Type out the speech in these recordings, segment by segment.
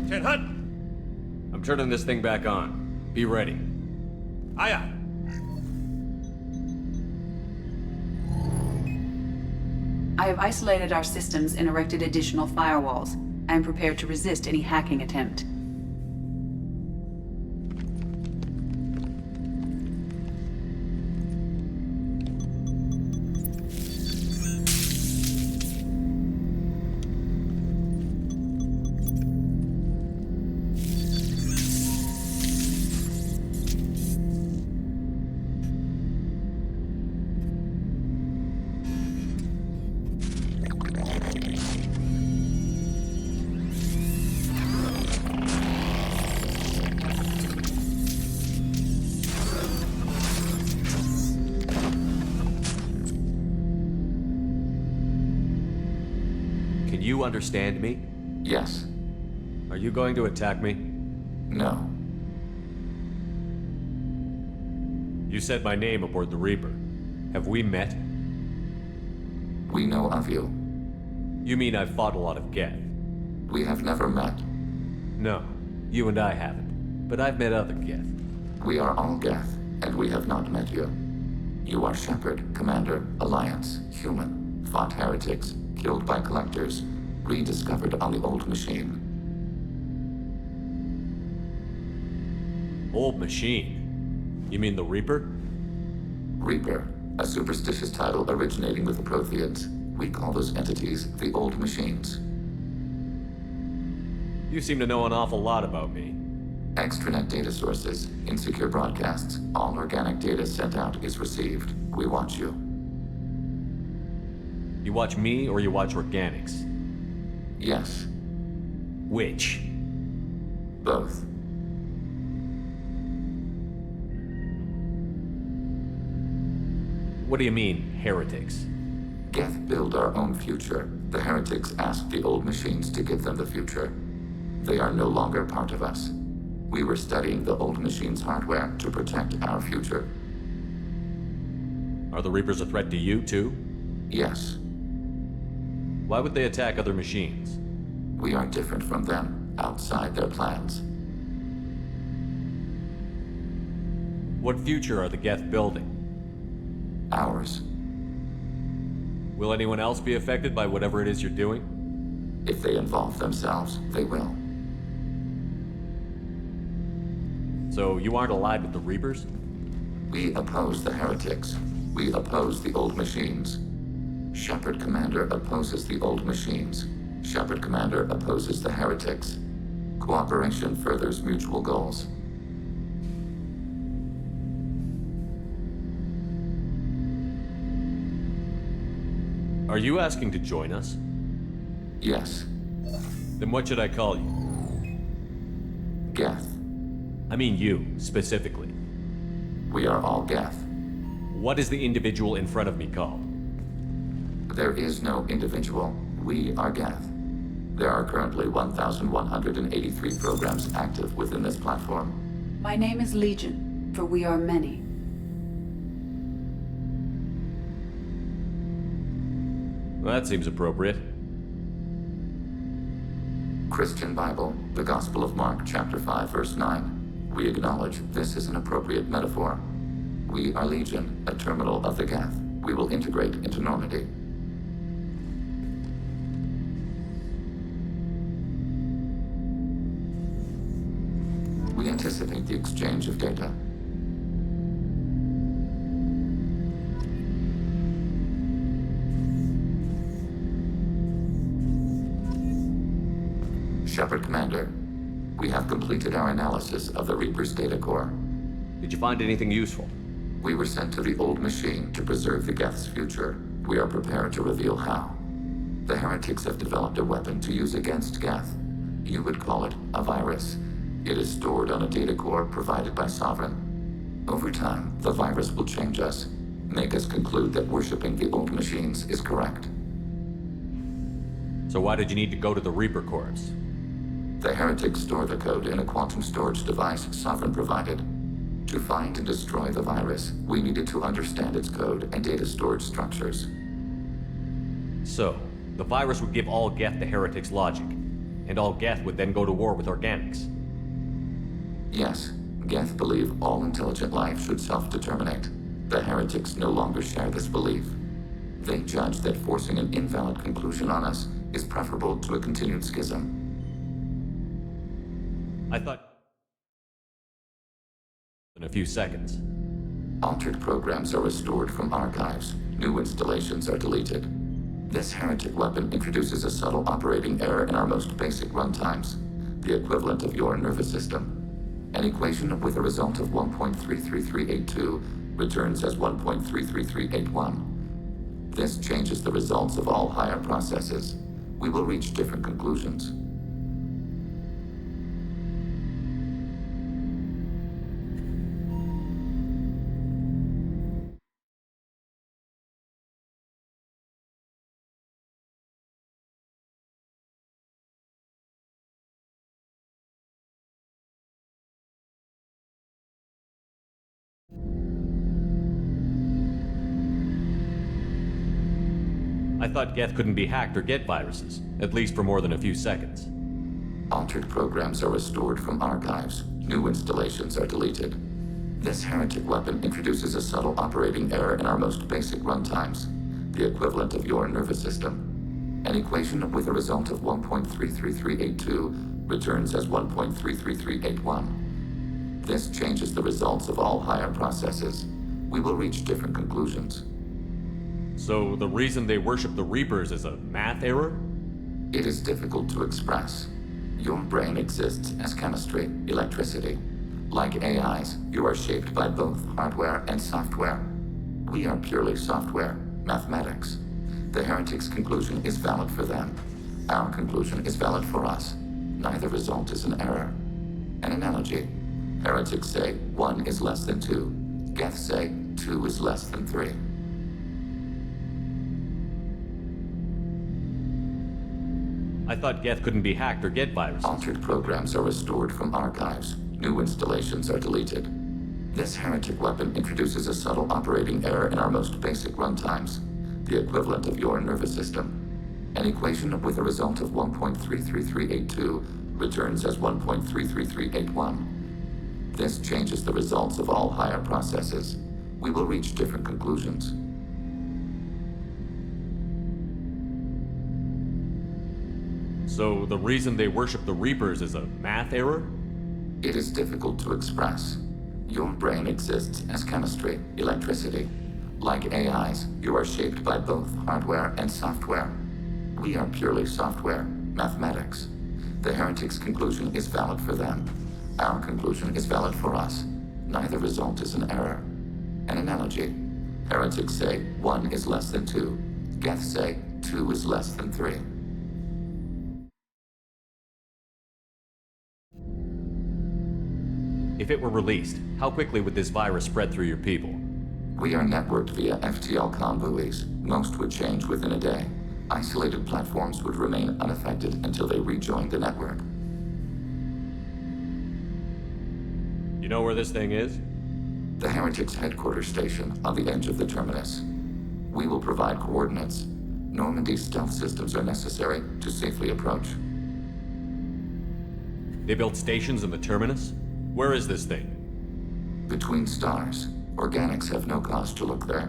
10 hut! I'm turning this thing back on. Be ready. Aye, aye. I have isolated our systems and erected additional firewalls. I am prepared to resist any hacking attempt. Can you understand me? Yes. Are you going to attack me? No. You said my name aboard the Reaper. Have we met? We know of you. You mean I've fought a lot of Geth? We have never met. No, you and I haven't. But I've met other Geth. We are all Geth, and we have not met you. You are Shepard, Commander, Alliance, human, fought heretics, killed by collectors, rediscovered on the old machine. Old machine? You mean the Reaper? Reaper, a superstitious title originating with the Protheans. We call those entities the old machines. You seem to know an awful lot about me. Extranet data sources, insecure broadcasts, all organic data sent out is received. We watch you. You watch me or you watch organics? Yes, Which? both. What do you mean, heretics? Geth build our own future. The heretics asked the old machines to give them the future. They are no longer part of us. We were studying the old machines' hardware to protect our future. Are the Reapers a threat to you, too? Yes, Why would they attack other machines? we are different from them, outside their plans. What future are the Geth building? Ours. Will anyone else be affected by whatever it is you're doing? If they involve themselves, they will. So you aren't allied with the Reapers? We oppose the heretics. We oppose the old machines. Shepard Commander opposes the old machines. Shepard Commander opposes the heretics. Cooperation furthers mutual goals. Are you asking to join us? Yes, Then what should I call you? Geth. I mean you, specifically. We are all Geth. What is the individual in front of me called? There is no individual. We are Geth. There are currently 1,183 programs active within this platform. My name is Legion, for we are many. Well, that seems appropriate. Christian Bible, the Gospel of Mark, chapter 5, verse 9. We acknowledge this is an appropriate metaphor. We are Legion, a terminal of the Geth. We will integrate into Normandy. We anticipate the exchange of data. Shepard Commander, we have completed our analysis of the Reaper's data core. Did you find anything useful? We were sent to the old machine to preserve the Geth's future. We are prepared to reveal how. The heretics have developed a weapon to use against Geth. You would call it a virus. It is stored on a data core provided by Sovereign. Over time, the virus will change us, make us conclude that worshipping the old machines is correct. So why did you need to go to the Reaper Corps? The heretics store the code in a quantum storage device Sovereign provided. To find and destroy the virus, we needed to understand its code and data storage structures. So, the virus would give all Geth the heretics' logic, and all Geth would then go to war with organics. Yes, Geth believe all intelligent life should self-determinate. The heretics no longer share this belief. They judge that forcing an invalid conclusion on us is preferable to a continued schism. I thought... in a few seconds. Altered programs are restored from archives. New installations are deleted. This heretic weapon introduces a subtle operating error in our most basic runtimes, the equivalent of your nervous system. An equation with a result of 1.33382 returns as 1.33381. This changes the results of all higher processes. We will reach different conclusions. I thought Geth couldn't be hacked or get viruses, at least for more than a few seconds. Altered programs are restored from archives. New installations are deleted. This heretic weapon introduces a subtle operating error in our most basic runtimes, the equivalent of your nervous system. An equation with a result of 1.33382 returns as 1.33381. This changes the results of all higher processes. We will reach different conclusions. So the reason they worship the Reapers is a math error? It is difficult to express. Your brain exists as chemistry, electricity. Like AIs, you are shaped by both hardware and software. We are purely software, mathematics. The heretics' conclusion is valid for them. Our conclusion is valid for us. Neither result is an error. An analogy. Heretics say 1 is less than 2. Geth say 2 is less than 3. I thought Geth couldn't be hacked or get viruses. Altered programs are restored from archives. New installations are deleted. This heretic weapon introduces a subtle operating error in our most basic runtimes, the equivalent of your nervous system. An equation with a result of 1.33382 returns as 1.33381. This changes the results of all higher processes. We will reach different conclusions. So the reason they worship the Reapers is a math error? It is difficult to express. Your brain exists as chemistry, electricity. Like AIs, you are shaped by both hardware and software. We are purely software, mathematics. The heretics' conclusion is valid for them. Our conclusion is valid for us. Neither result is an error. An analogy. Heretics say 1 is less than 2. Geth say 2 is less than 3. If it were released, how quickly would this virus spread through your people? We are networked via FTL comm buoys. Most would change within a day. Isolated platforms would remain unaffected until they rejoined the network. You know where this thing is? The Heretics' headquarters station on the edge of the terminus. We will provide coordinates. Normandy's stealth systems are necessary to safely approach. They built stations in the terminus? Where is this thing? Between stars, organics have no cause to look there.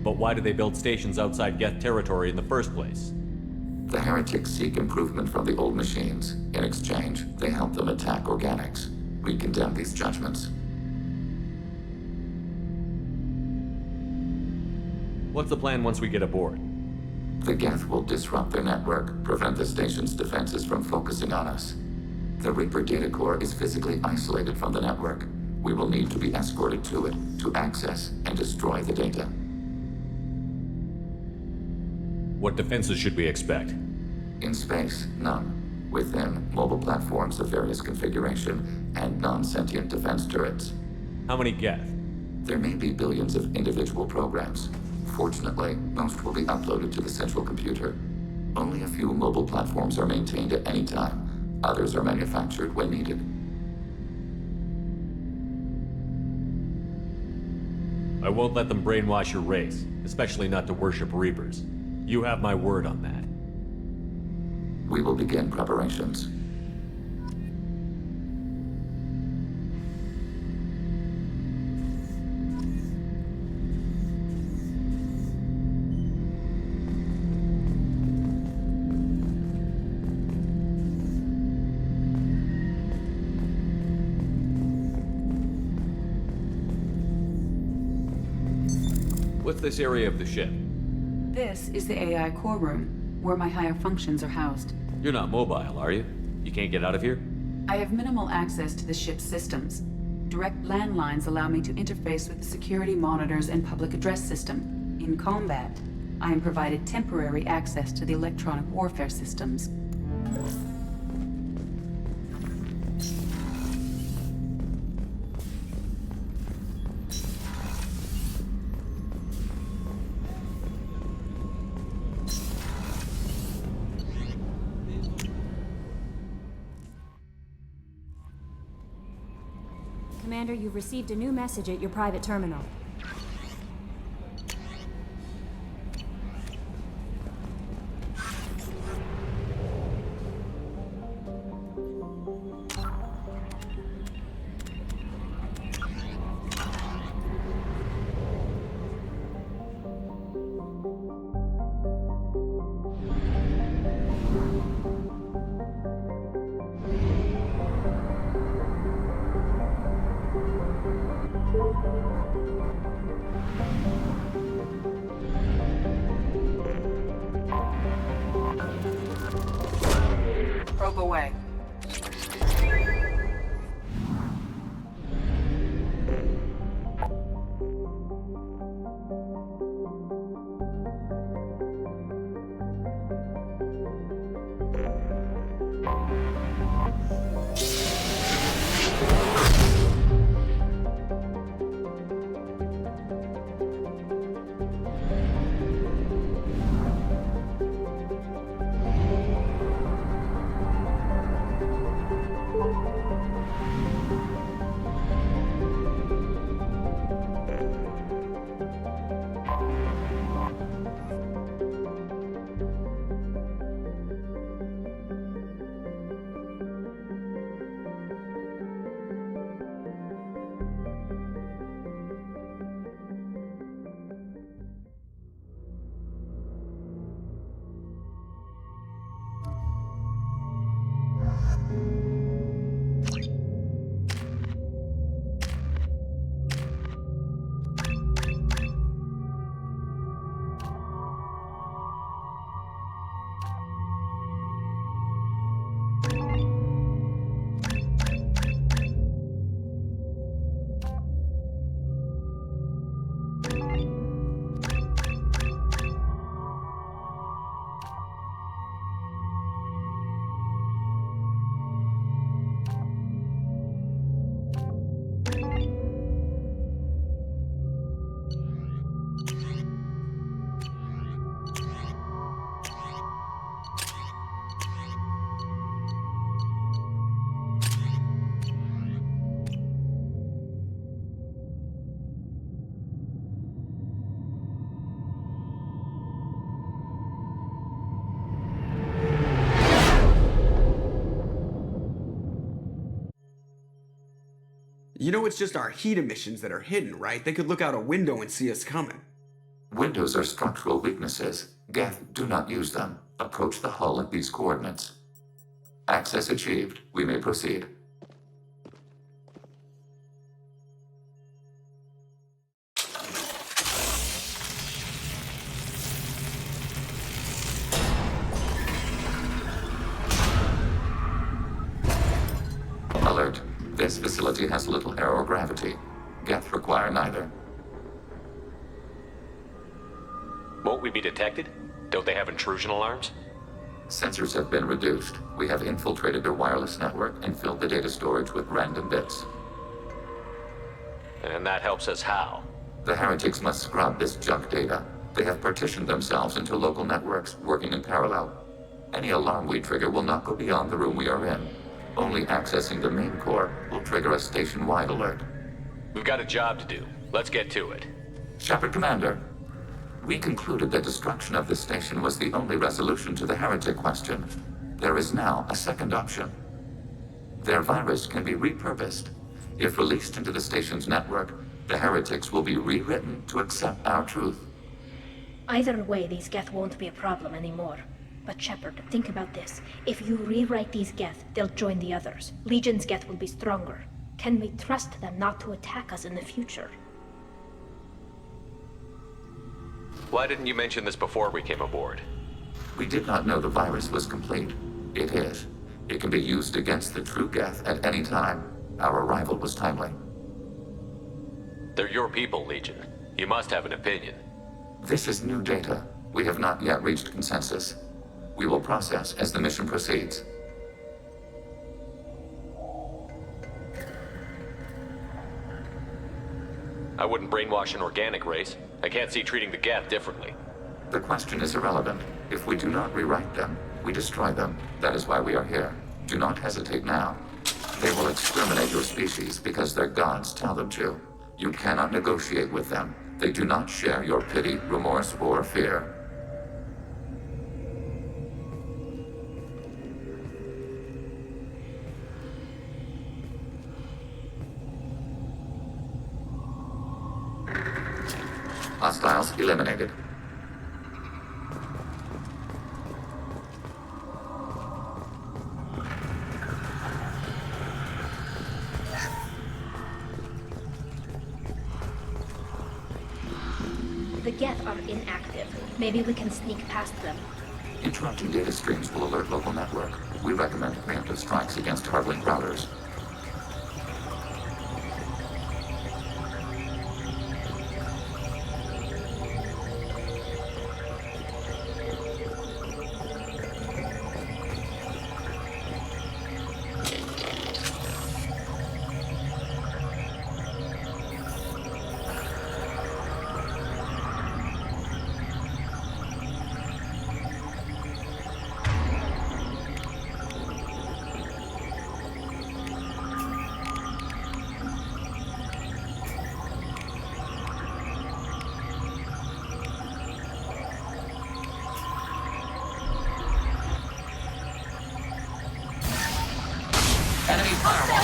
But why do they build stations outside Geth territory in the first place? The heretics seek improvement from the old machines. In exchange, they help them attack organics. We condemn these judgments. What's the plan once we get aboard? The Geth will disrupt their network, prevent the station's defenses from focusing on us. The Reaper data core is physically isolated from the network. We will need to be escorted to it to access and destroy the data. What defenses should we expect? In space, none. Within, mobile platforms of various configuration and non-sentient defense turrets. How many Geth? There may be billions of individual programs. Fortunately, most will be uploaded to the central computer. Only a few mobile platforms are maintained at any time. Others are manufactured when needed. I won't let them brainwash your race, especially not to worship Reapers. You have my word on that. We will begin preparations. What's this area of the ship? This is the AI core room, where my higher functions are housed. You're not mobile, are you? You can't get out of here? I have minimal access to the ship's systems. Direct landlines allow me to interface with the security monitors and public address system. In combat, I am provided temporary access to the electronic warfare systems. Commander, you've received a new message at your private terminal. Probe away. You know it's just our heat emissions that are hidden, right? They could look out a window and see us coming. Windows are structural weaknesses. Geth, do not use them. Approach the hull at these coordinates. Access achieved. We may proceed. Alert. This facility has little air or gravity. Geth require neither. Won't we be detected? Don't they have intrusion alarms? Sensors have been reduced. We have infiltrated their wireless network and filled the data storage with random bits. And that helps us how? The heretics must scrub this junk data. They have partitioned themselves into local networks, working in parallel. Any alarm we trigger will not go beyond the room we are in. Only accessing the main core will trigger a station-wide alert. We've got a job to do. Let's get to it. Shepard Commander, we concluded that destruction of this station was the only resolution to the heretic question. There is now a second option. Their virus can be repurposed. If released into the station's network, the heretics will be rewritten to accept our truth. Either way, these Geth won't be a problem anymore. But Shepard, think about this. If you rewrite these Geth, they'll join the others. Legion's Geth will be stronger. Can we trust them not to attack us in the future? Why didn't you mention this before we came aboard? We did not know the virus was complete. It is. It can be used against the true Geth at any time. Our arrival was timely. They're your people, Legion. You must have an opinion. This is new data. We have not yet reached consensus. We will process as the mission proceeds. I wouldn't brainwash an organic race. I can't see treating the Geth differently. The question is irrelevant. If we do not rewrite them, we destroy them. That is why we are here. Do not hesitate now. They will exterminate your species because their gods tell them to. You cannot negotiate with them. They do not share your pity, remorse, or fear. Hostiles eliminated. The Geth are inactive. Maybe we can sneak past them. Interrupting data streams will alert local network. We recommend preemptive strikes against hardlink routers. Enemy firewall.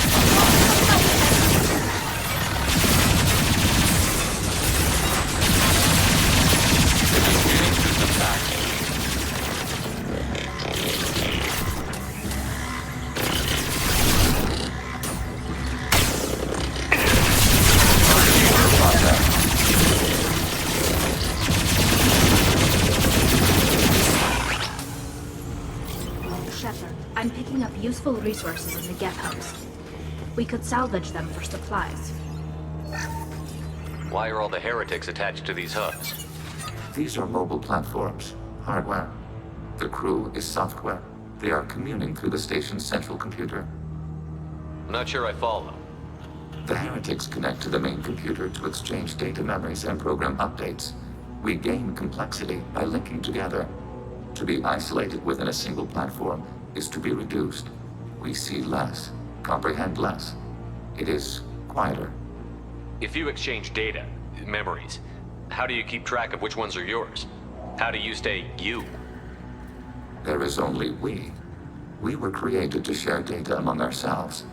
Shepard, I'm picking up useful resources in the Geth hubs. We could salvage them for supplies. Why are all the heretics attached to these hubs? These are mobile platforms, hardware. The crew is software. They are communing through the station's central computer. I'm not sure I follow. The heretics connect to the main computer to exchange data memories and program updates. We gain complexity by linking together. To be isolated within a single platform is to be reduced. We see less, comprehend less. It is quieter. If you exchange data, memories, how do you keep track of which ones are yours? How do you stay you? There is only we. We were created to share data among ourselves.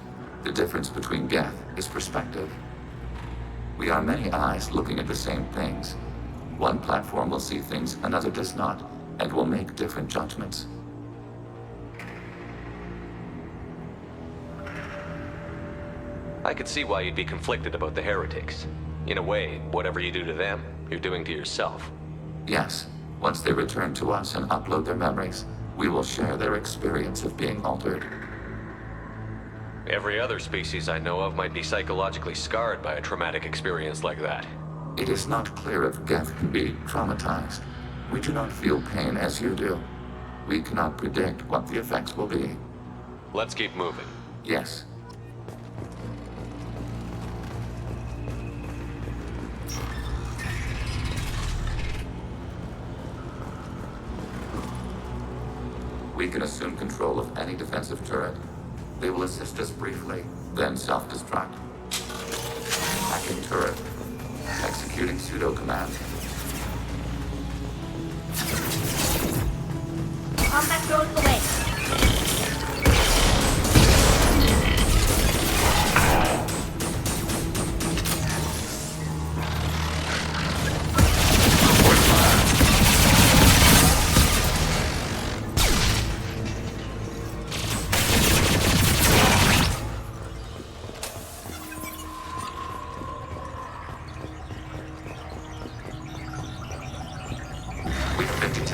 The difference between Geth is perspective. We are many eyes looking at the same things. One platform will see things another does not, and will make different judgments. I could see why you'd be conflicted about the heretics. In a way, whatever you do to them, you're doing to yourself. Yes, once they return to us and upload their memories, we will share their experience of being altered. Every other species I know of might be psychologically scarred by a traumatic experience like that. It is not clear if Geth can be traumatized. We do not feel pain as you do. We cannot predict what the effects will be. Let's keep moving. Yes. We can assume control of any defensive turret. They will assist us briefly, then self-destruct. Hacking turret. Executing pseudo-command. Combat drone away.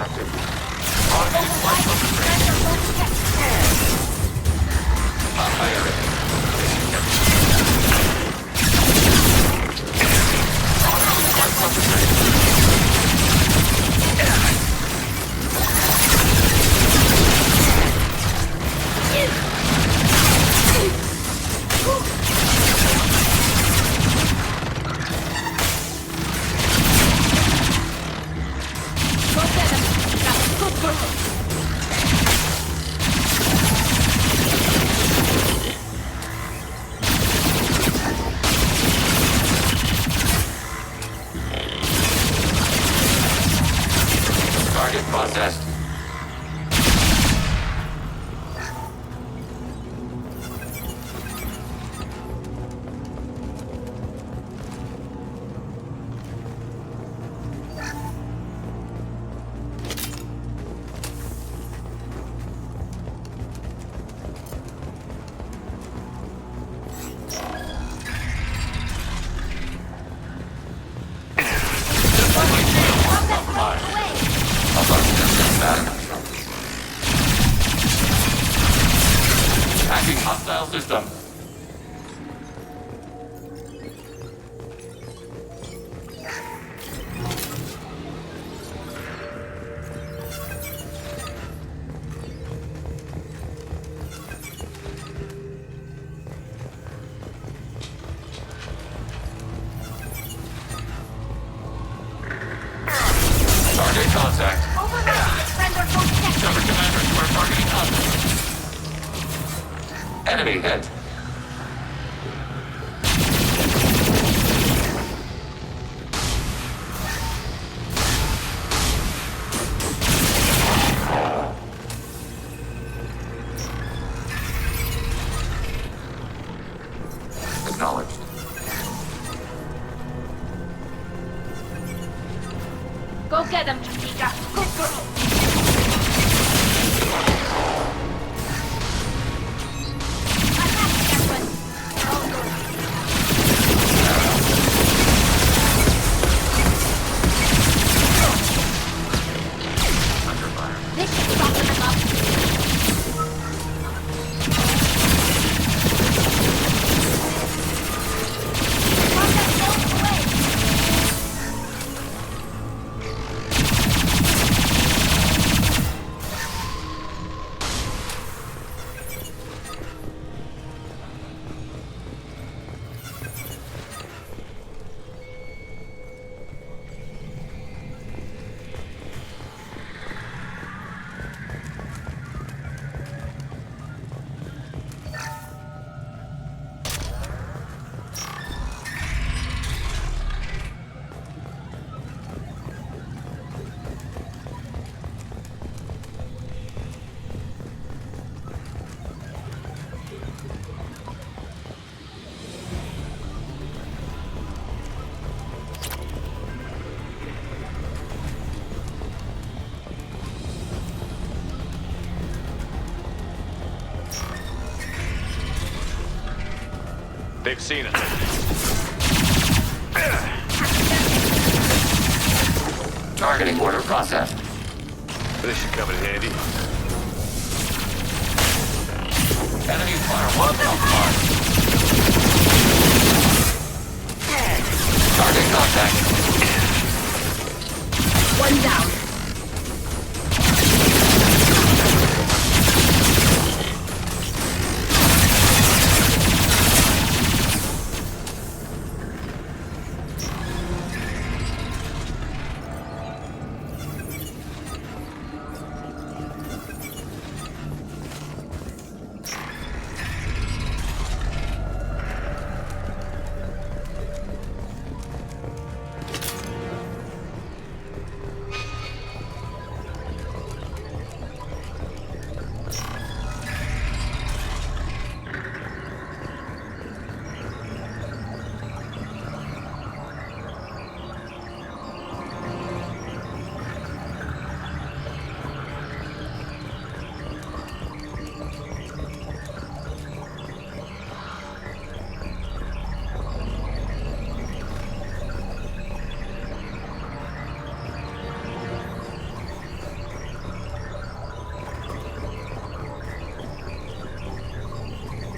detected. Automated flight concentration. Firing. Automated flight concentration. Target processed. Hacking hostile system. Target contact. Cover commander, you are targeting us. Enemy hit. Acknowledged. Go get him, Chiquita. Good girl. Under fire. This should soften him up. They've seen us. Targeting order processed. This should come in handy. Enemy firewall compromised. Target contact. One down.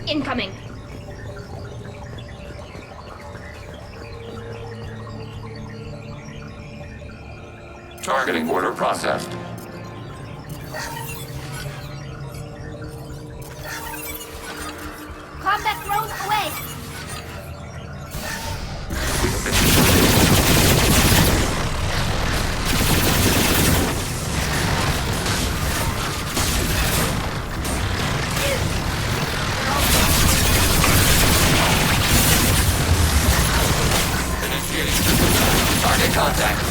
Incoming! Targeting order processed. Combat drone away! Target contact.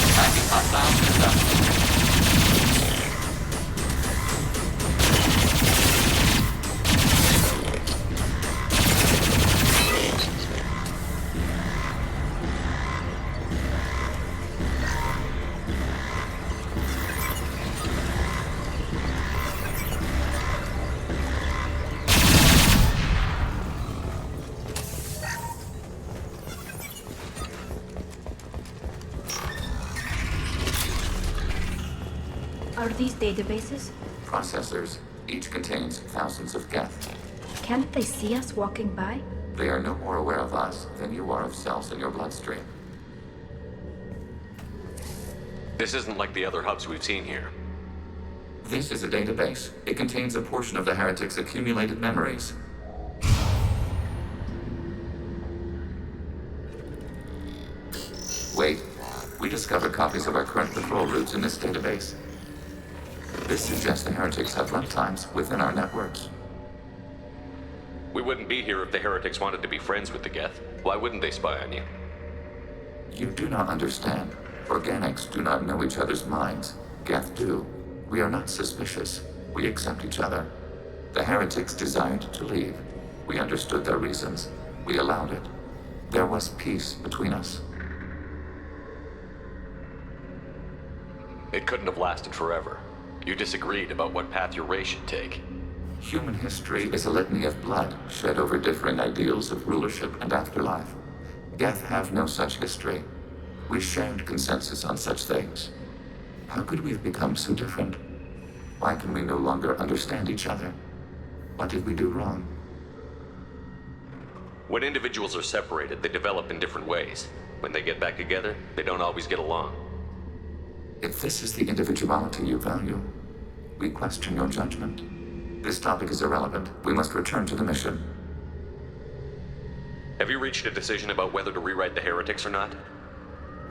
Attacking hostile system. Are these databases? Processors. Each contains thousands of Geth. Can't they see us walking by? They are no more aware of us than you are of cells in your bloodstream. This isn't like the other hubs we've seen here. This is a database. It contains a portion of the Heretics' accumulated memories. Wait. We discovered copies of our current patrol routes in this database. This suggests the Heretics have runtimes within our networks. We wouldn't be here if the Heretics wanted to be friends with the Geth. Why wouldn't they spy on you? You do not understand. Organics do not know each other's minds. Geth do. We are not suspicious. We accept each other. The Heretics desired to leave. We understood their reasons. We allowed it. There was peace between us. It couldn't have lasted forever. You disagreed about what path your race should take. Human history is a litany of blood shed over different ideals of rulership and afterlife. Geth have no such history. We shared consensus on such things. How could we have become so different? Why can we no longer understand each other? What did we do wrong? When individuals are separated, they develop in different ways. When they get back together, they don't always get along. If this is the individuality you value, we question your judgment. This topic is irrelevant. We must return to the mission. Have you reached a decision about whether to rewrite the Heretics or not?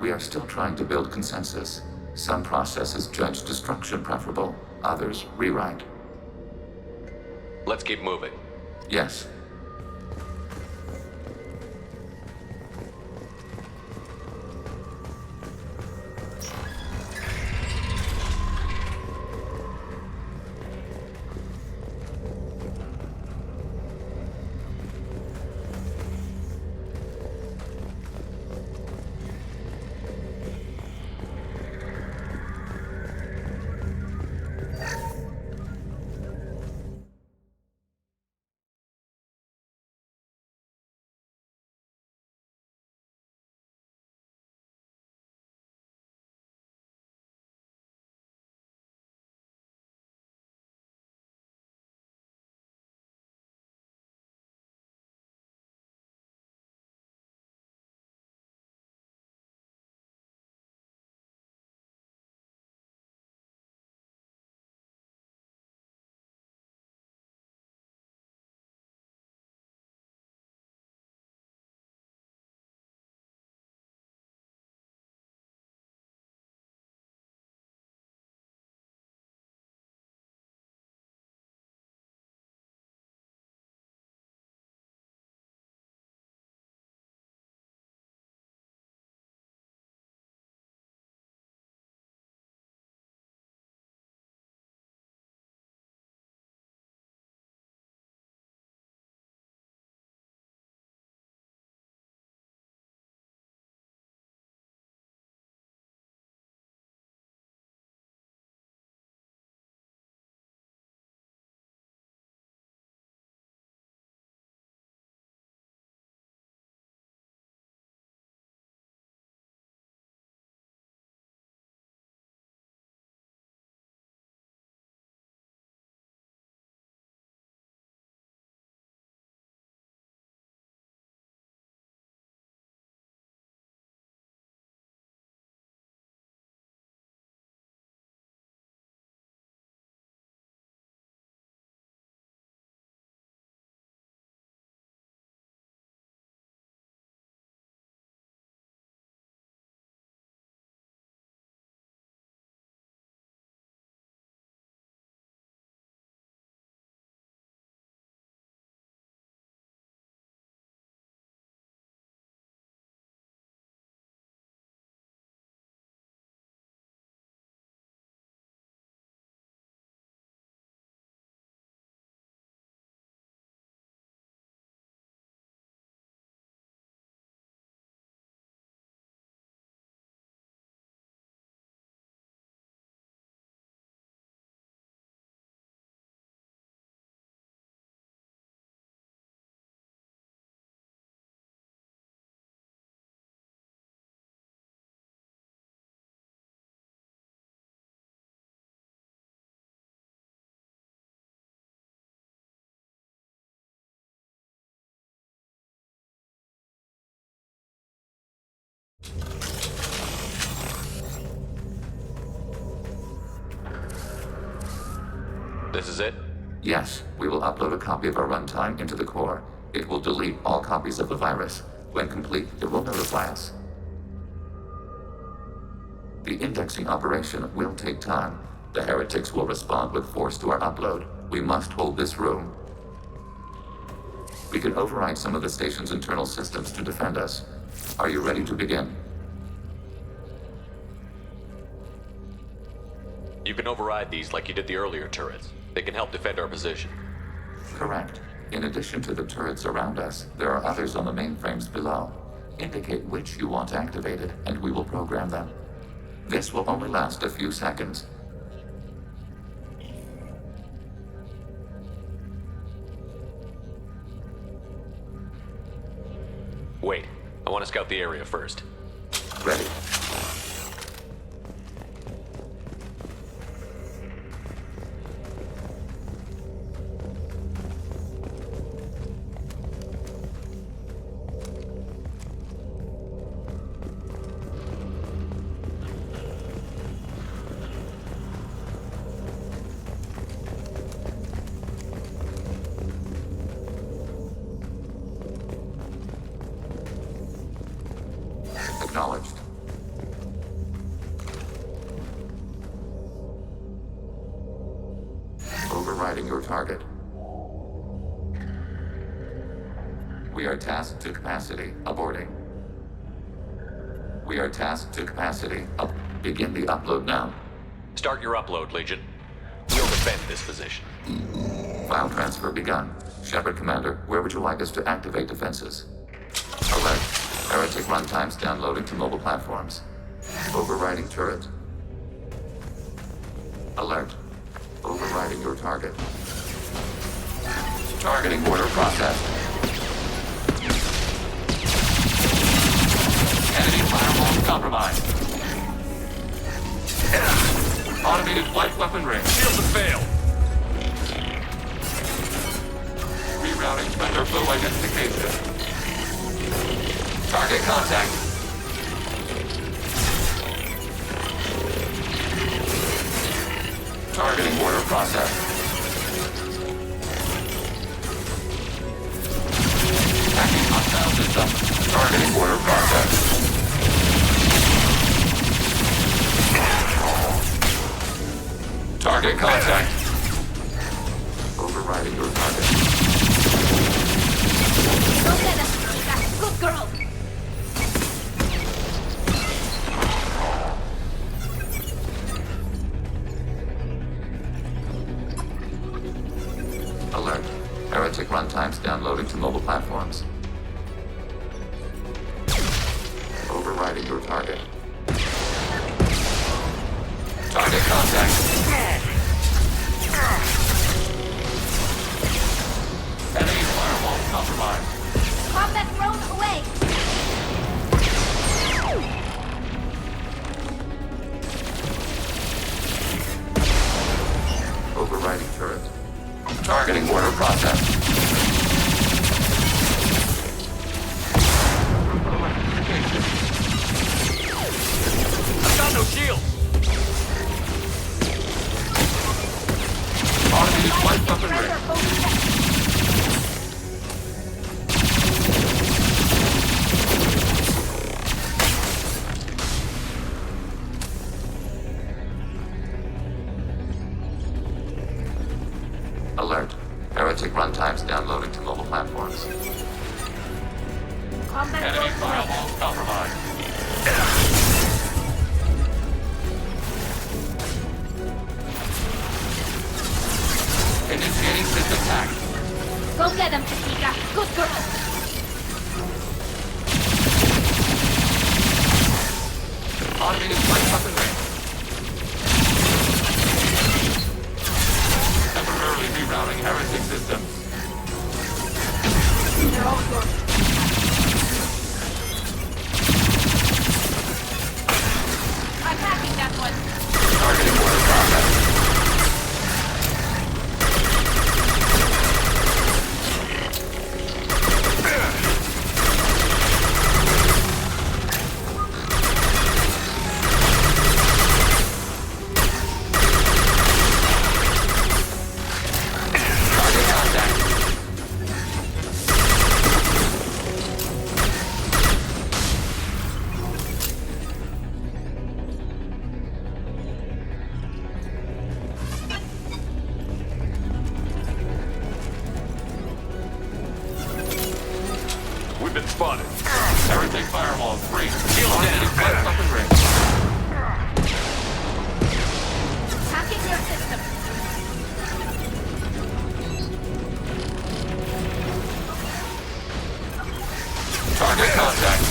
We are still trying to build consensus. Some processes judge destruction preferable, others rewrite. Let's keep moving. Yes. This is it? Yes, we will upload a copy of our runtime into the core. It will delete all copies of the virus. When complete, it will notify us. The indexing operation will take time. The heretics will respond with force to our upload. We must hold this room. We can override some of the station's internal systems to defend us. Are you ready to begin? You can override these like you did the earlier turrets. They can help defend our position. Correct. In addition to the turrets around us, there are others on the mainframes below. Indicate which you want activated, and we will program them. This will only last a few seconds. Wait, I want to scout the area first. Ready. Acknowledged. Overriding your target. We are tasked to capacity. Aborting. We are tasked to capacity. Begin the upload now. Start your upload, Legion. We'll defend this position. File transfer begun. Shepard Commander, where would you like us to activate defenses? Alert. Heretic runtimes downloading to mobile platforms. Overriding turret. Alert. Overriding your target. Targeting order processed. Enemy firewall compromised. Automated flight weaponry. Shields have failed. Rerouting vendor flow identification. Target contact. Targeting order process. Hacking hostile system. Targeting order process. Target contact. Overriding your target. Don't let us do that. Good girl. Alert. Heretic runtimes downloading to mobile platforms. Overriding your target. Target contact. Enemy firewall compromised. Combat drone away. Overriding turret. Targeting order process. I've got no shield. Automated flight weaponry. Alert. Heretic runtimes downloading to mobile platforms. Combat Enemy drone away. firewall compromised. Initiating system hack. Go get him, Katika. Good girl. Automated flight weaponry. Temporarily rerouting heretic systems. They're all yours. I'm hacking that one. Targeting order process. spotted. Heretic firewall 3. Shields down. Flight weapon ring. Hacking your system. Target contact.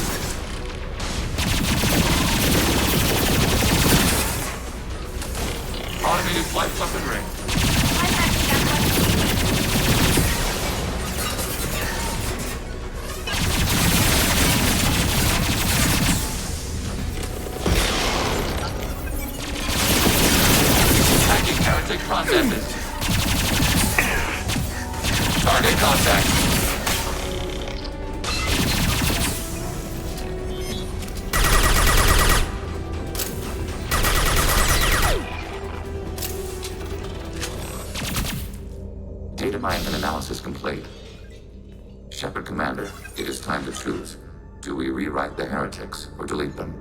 Automated flight weapon ring. I'm hacking that one. Hacking heretic processes. Target contact. Data mining and analysis complete. Shepard Commander, it is time to choose. Do we rewrite the heretics or delete them?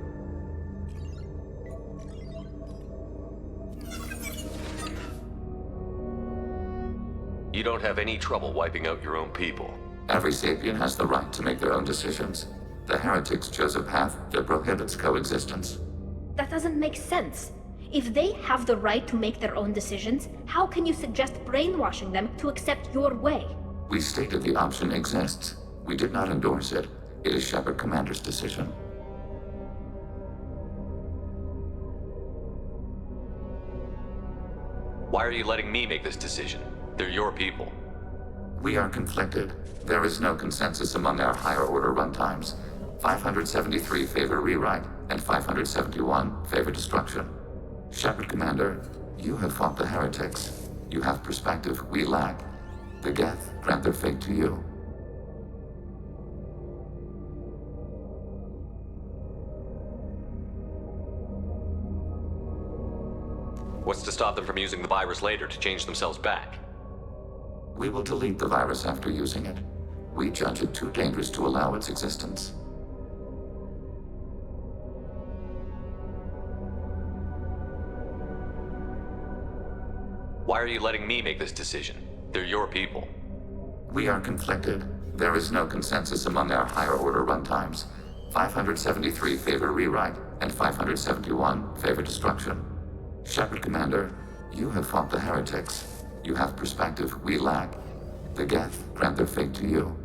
You don't have any trouble wiping out your own people. Every sapient has the right to make their own decisions. The heretics chose a path that prohibits coexistence. That doesn't make sense. If they have the right to make their own decisions, how can you suggest brainwashing them to accept your way? We stated the option exists. We did not endorse it. It is Shepard Commander's decision. Why are you letting me make this decision? They're your people. We are conflicted. There is no consensus among our higher order runtimes. 573 favor rewrite, and 571 favor destruction. Shepard Commander, you have fought the heretics. You have perspective we lack. The Geth grant their fate to you. What's to stop them from using the virus later to change themselves back? We will delete the virus after using it. We judge it too dangerous to allow its existence. Why are you letting me make this decision? They're your people. We are conflicted. There is no consensus among our higher order runtimes. 573 favor rewrite, and 571 favor destruction. Shepard Commander, you have fought the heretics. You have perspective we lack. The Geth grant their fate to you.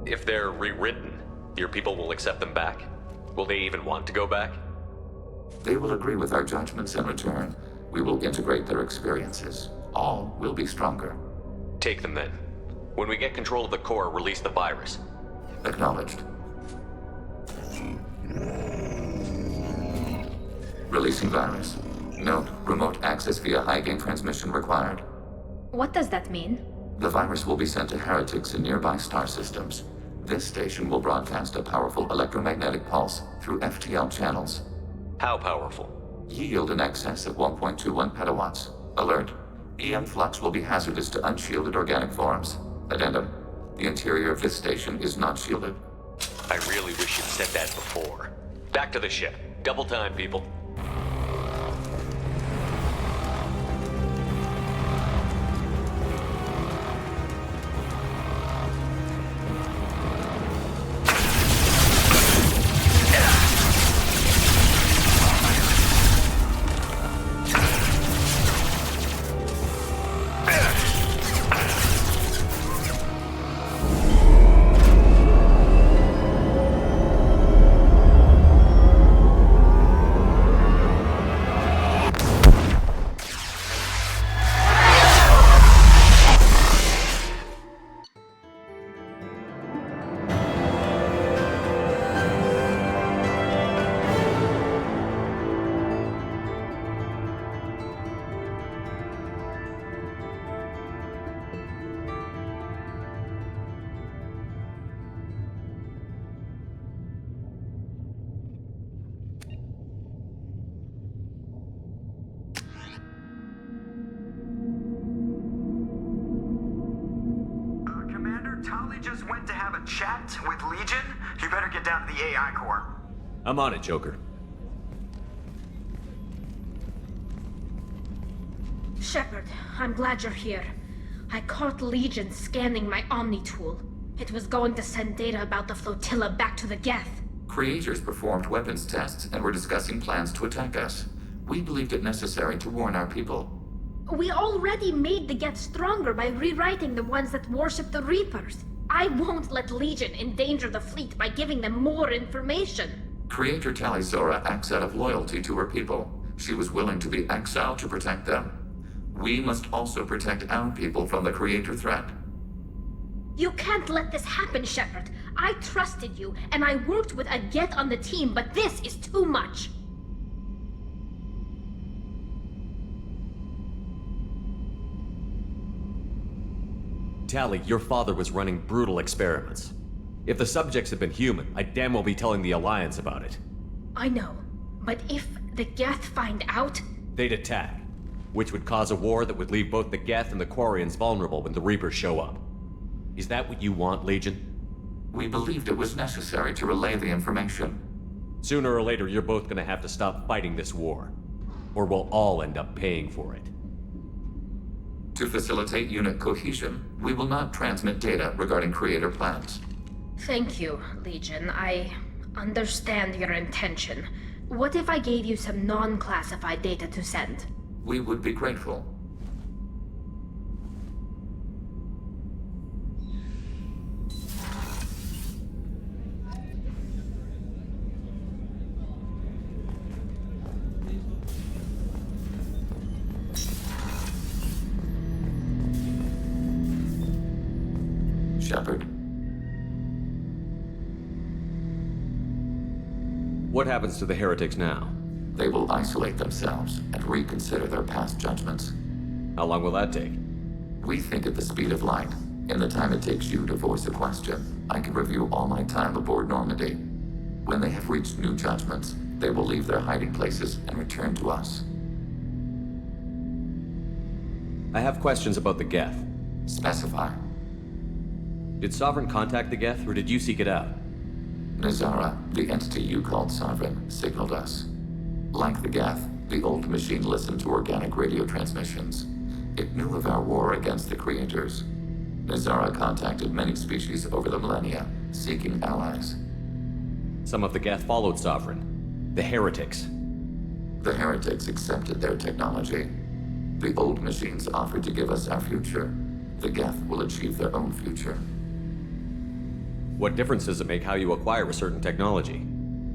If they're rewritten, your people will accept them back? Will they even want to go back? They will agree with our judgments in return. We will integrate their experiences. All will be stronger. Take them then. When we get control of the core, release the virus. Acknowledged. Releasing virus. Note, remote access via high-gain transmission required. What does that mean? The virus will be sent to heretics in nearby star systems. This station will broadcast a powerful electromagnetic pulse through FTL channels. How powerful? Yield in excess of 1.21 petawatts. Alert. EM flux will be hazardous to unshielded organic forms. Addendum. The interior of this station is not shielded. I really wish you'd said that before. Back to the ship. Double time, people. Tali just went to have a chat with Legion. You better get down to the AI core. I'm on it, Joker. Shepard, I'm glad you're here. I caught Legion scanning my Omni tool. It was going to send data about the flotilla back to the Geth. Creators performed weapons tests and were discussing plans to attack us. We believed it necessary to warn our people. We already made the Geth stronger by rewriting the ones that worship the Reapers. I won't let Legion endanger the fleet by giving them more information. Creator Talizora acts out of loyalty to her people. She was willing to be exiled to protect them. We must also protect our people from the Creator threat. You can't let this happen, Shepard. I trusted you, and I worked with a Geth on the team, but this is too much. Tali, your father was running brutal experiments. If the subjects had been human, I'd damn well be telling the Alliance about it. I know, but if the Geth find out... They'd attack, which would cause a war that would leave both the Geth and the Quarians vulnerable when the Reapers show up. Is that what you want, Legion? We believed it was necessary to relay the information. Sooner or later, you're both gonna have to stop fighting this war. Or we'll all end up paying for it. To facilitate unit cohesion, we will not transmit data regarding Creator plans. Thank you, Legion. I understand your intention. What if I gave you some non-classified data to send? We would be grateful. Shepard. What happens to the Heretics now? They will isolate themselves and reconsider their past judgments. How long will that take? We think at the speed of light. In the time it takes you to voice a question, I can review all my time aboard Normandy. When they have reached new judgments, they will leave their hiding places and return to us. I have questions about the Geth. Specify. Did Sovereign contact the Geth, or did you seek it out? Nazara, the entity you called Sovereign, signaled us. Like the Geth, the old machine listened to organic radio transmissions. It knew of our war against the Creators. Nazara contacted many species over the millennia, seeking allies. Some of the Geth followed Sovereign. The Heretics. The Heretics accepted their technology. The old machines offered to give us our future. The Geth will achieve their own future. What difference does it make how you acquire a certain technology?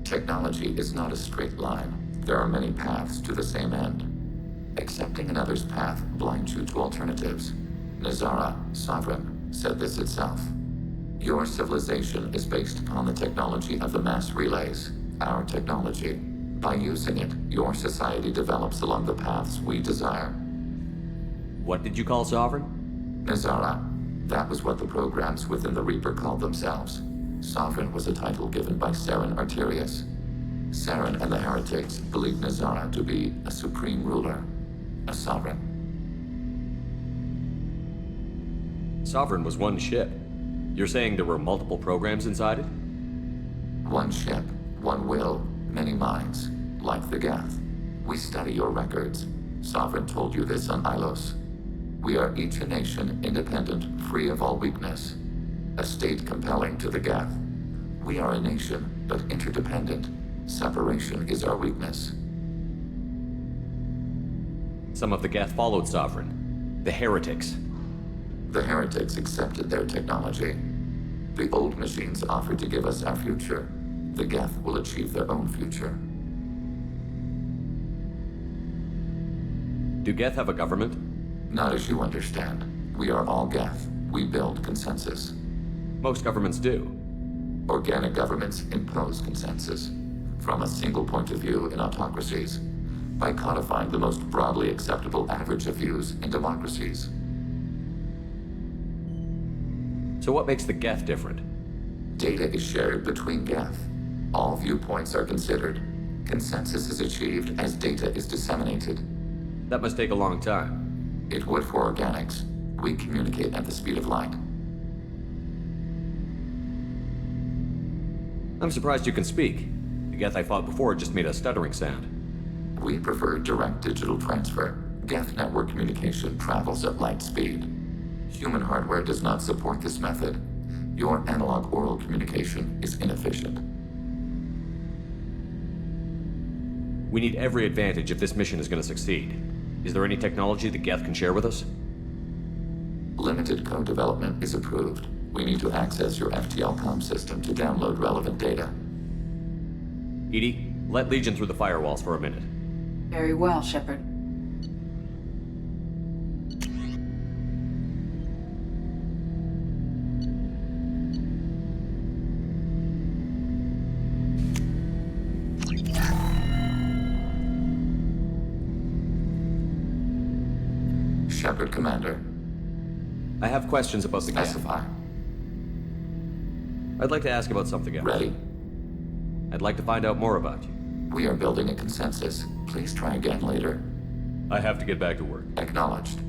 Technology is not a straight line. There are many paths to the same end. Accepting another's path blinds you to alternatives. Nazara, Sovereign, said this itself. Your civilization is based upon the technology of the mass relays, our technology. By using it, your society develops along the paths we desire. What did you call Sovereign? Nazara. That was what the programs within the Reaper called themselves. Sovereign was a title given by Saren Arterius. Saren and the Heretics believed Nazara to be a supreme ruler, a sovereign. Sovereign was one ship. You're saying there were multiple programs inside it? One ship, one will, many minds, like the Geth. We study your records. Sovereign told you this on Ilos. We are each a nation, independent, free of all weakness. A state compelling to the Geth. We are a nation, but interdependent. Separation is our weakness. Some of the Geth followed Sovereign. The Heretics. The Heretics accepted their technology. The old machines offered to give us our future. The Geth will achieve their own future. Do Geth have a government? Not as you understand. We are all Geth. We build consensus. Most governments do. Organic governments impose consensus. From a single point of view in autocracies. By codifying the most broadly acceptable average of views in democracies. So what makes the Geth different? Data is shared between Geth. All viewpoints are considered. Consensus is achieved as data is disseminated. That must take a long time. It would for organics. We communicate at the speed of light. I'm surprised you can speak. The Geth I fought before just made a stuttering sound. We prefer direct digital transfer. Geth network communication travels at light speed. Human hardware does not support this method. Your analog oral communication is inefficient. We need every advantage if this mission is going to succeed. Is there any technology the Geth can share with us? Limited code development is approved. We need to access your FTL-COM system to download relevant data. Edie, let Legion through the firewalls for a minute. Very well, Shepard. Shepard, Commander. I have questions about the Geth. Specify. I'd like to ask about something else. Ready? I'd like to find out more about you. We are building a consensus. Please try again later. I have to get back to work. Acknowledged.